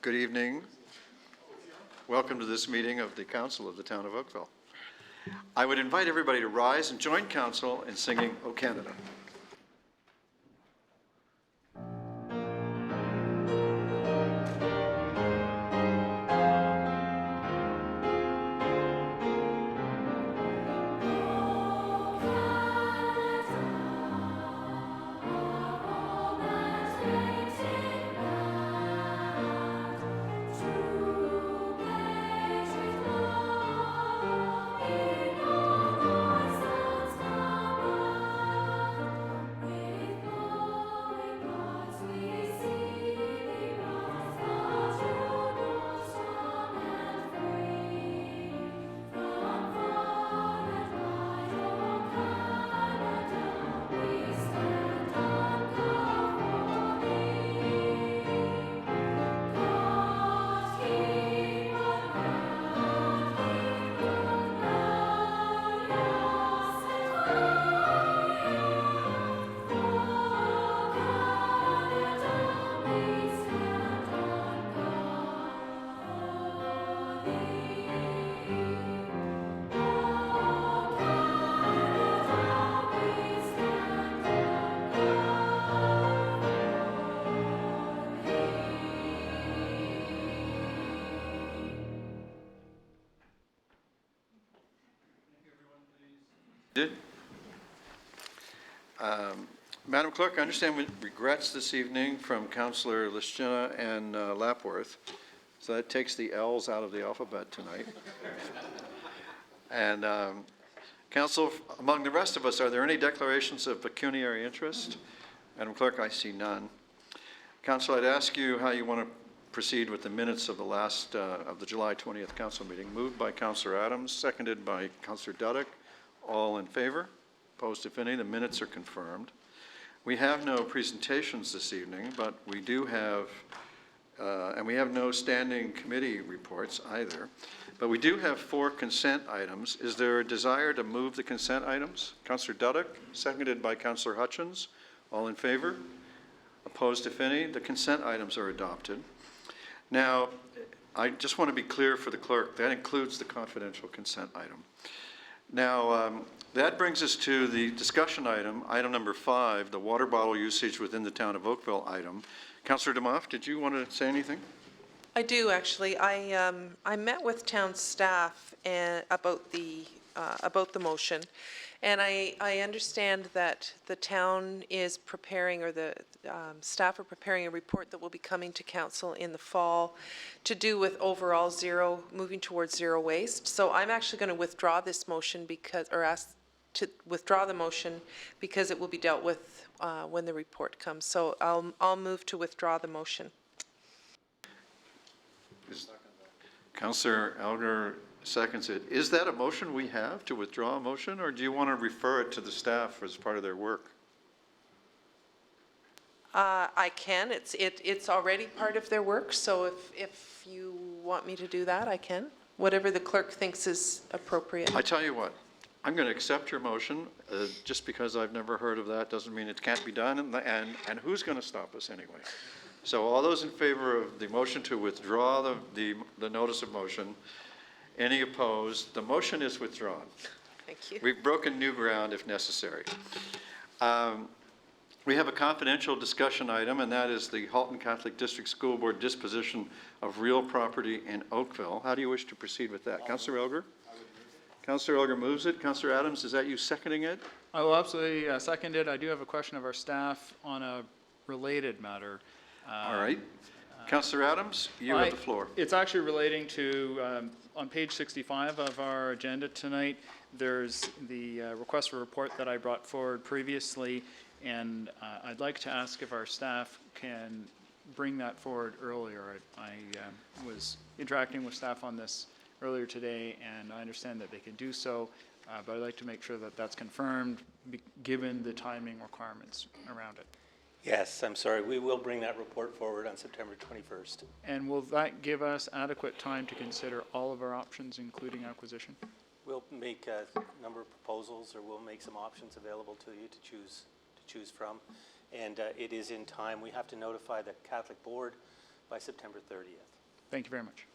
Good evening. Welcome to this meeting of the Council of the Town of Oakville. I would invite everybody to rise and join Council in singing O Canada. Madam Clerk, I understand with regrets this evening from Councillor Lischina and Lapworth. So that takes the L's out of the alphabet tonight. And Council, among the rest of us, are there any declarations of pecuniary interest? Madam Clerk, I see none. Council, I'd ask you how you want to proceed with the minutes of the last, of the July 20th Council meeting. Moved by Councillor Adams, seconded by Councillor Dudek. All in favor? Opposed, if any? The minutes are confirmed. We have no presentations this evening, but we do have, and we have no standing committee reports either, but we do have 4 consent items. Is there a desire to move the consent items? Councillor Dudek, seconded by Councillor Hutchins. All in favor? Opposed, if any? The consent items are adopted. Now, I just want to be clear for the clerk, that includes the confidential consent item. Now, that brings us to the discussion item, item number 5, the water bottle usage within the town of Oakville item. Councillor DeMoff, did you want to say anything? I do, actually. I met with town staff about the motion, and I understand that the town is preparing, or the staff are preparing a report that will be coming to council in the fall to do with overall moving towards zero waste. So I'm actually going to withdraw this motion because, or ask to withdraw the motion because it will be dealt with when the report comes. So I'll move to withdraw the motion. Councillor Elgar seconds it. Is that a motion we have to withdraw a motion, or do you want to refer it to the staff as part of their work? I can. It's already part of their work, so if you want me to do that, I can. Whatever the clerk thinks is appropriate. I tell you what, I'm going to accept your motion. Just because I've never heard of that doesn't mean it can't be done, and who's going to stop us anyway? So all those in favor of the motion to withdraw the notice of motion, any opposed? The motion is withdrawn. Thank you. We've broken new ground if necessary. We have a confidential discussion item, and that is the Halton Catholic District School Board disposition of real property in Oakville. How do you wish to proceed with that? Councillor Elgar? Councillor Elgar moves it. Councillor Adams, is that you seconding it? I will absolutely second it. I do have a question of our staff on a related matter. All right. Councillor Adams, you have the floor. It's actually relating to, on page 65 of our agenda tonight, there's the request for report that I brought forward previously, and I'd like to ask if our staff can bring that forward earlier. I was interacting with staff on this earlier today, and I understand that they can do so, but I'd like to make sure that that's confirmed given the timing requirements around it. Yes, I'm sorry. We will bring that report forward on September 21st. And will that give us adequate time to consider all of our options, including acquisition? We'll make a number of proposals, or we'll make some options available to you to choose from. And it is in time. We have to notify the Catholic Board by September 30th. Thank you very much.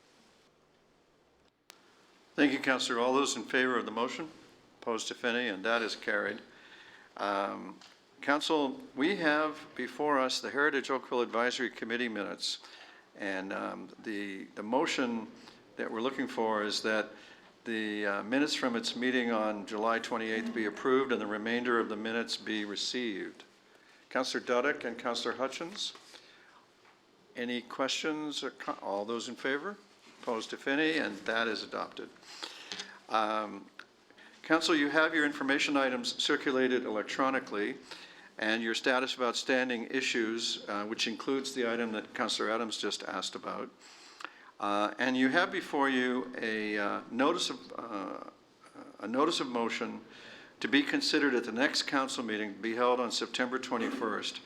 Thank you, Councillor. All those in favor of the motion? Opposed, if any, and that is carried. Council, we have before us the Heritage Oakville Advisory Committee minutes. And the motion that we're looking for is that the minutes from its meeting on July 28th be approved and the remainder of the minutes be received. Councillor Duddick and Councillor Hutchins, any questions? All those in favor? Opposed, if any, and that is adopted. Council, you have your information items circulated electronically, and your status of outstanding issues, which includes the item that Councillor Adams just asked about. And you have before you a notice of motion to be considered at the next council meeting to be held on September 21st.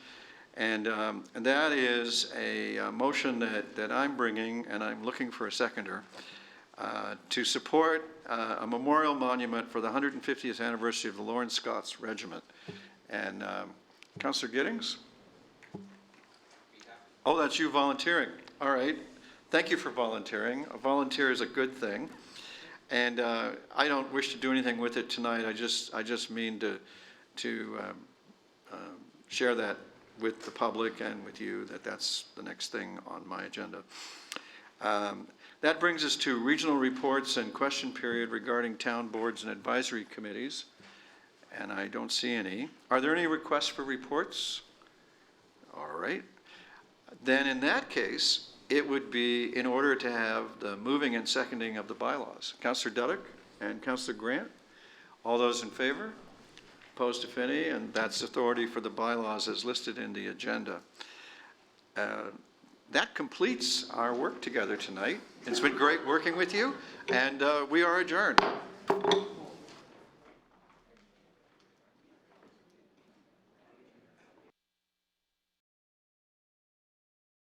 And that is a motion that I'm bringing, and I'm looking for a seconder, to support a memorial monument for the 150th anniversary of the Lawrence Scots Regiment. And Councillor Giddings? Oh, that's you volunteering. All right. Thank you for volunteering. A volunteer is a good thing. And I don't wish to do anything with it tonight. I just mean to share that with the public and with you, that's the next thing on my agenda. That brings us to regional reports and question period regarding town boards and advisory committees. And I don't see any. Are there any requests for reports? All right. Then in that case, it would be in order to have the moving and seconding of the bylaws. Councillor Duddick and Councillor Grant, all those in favor? Opposed, if any, and that's authority for the bylaws as listed in the agenda. That completes our work together tonight. It's been great working with you, and we are adjourned.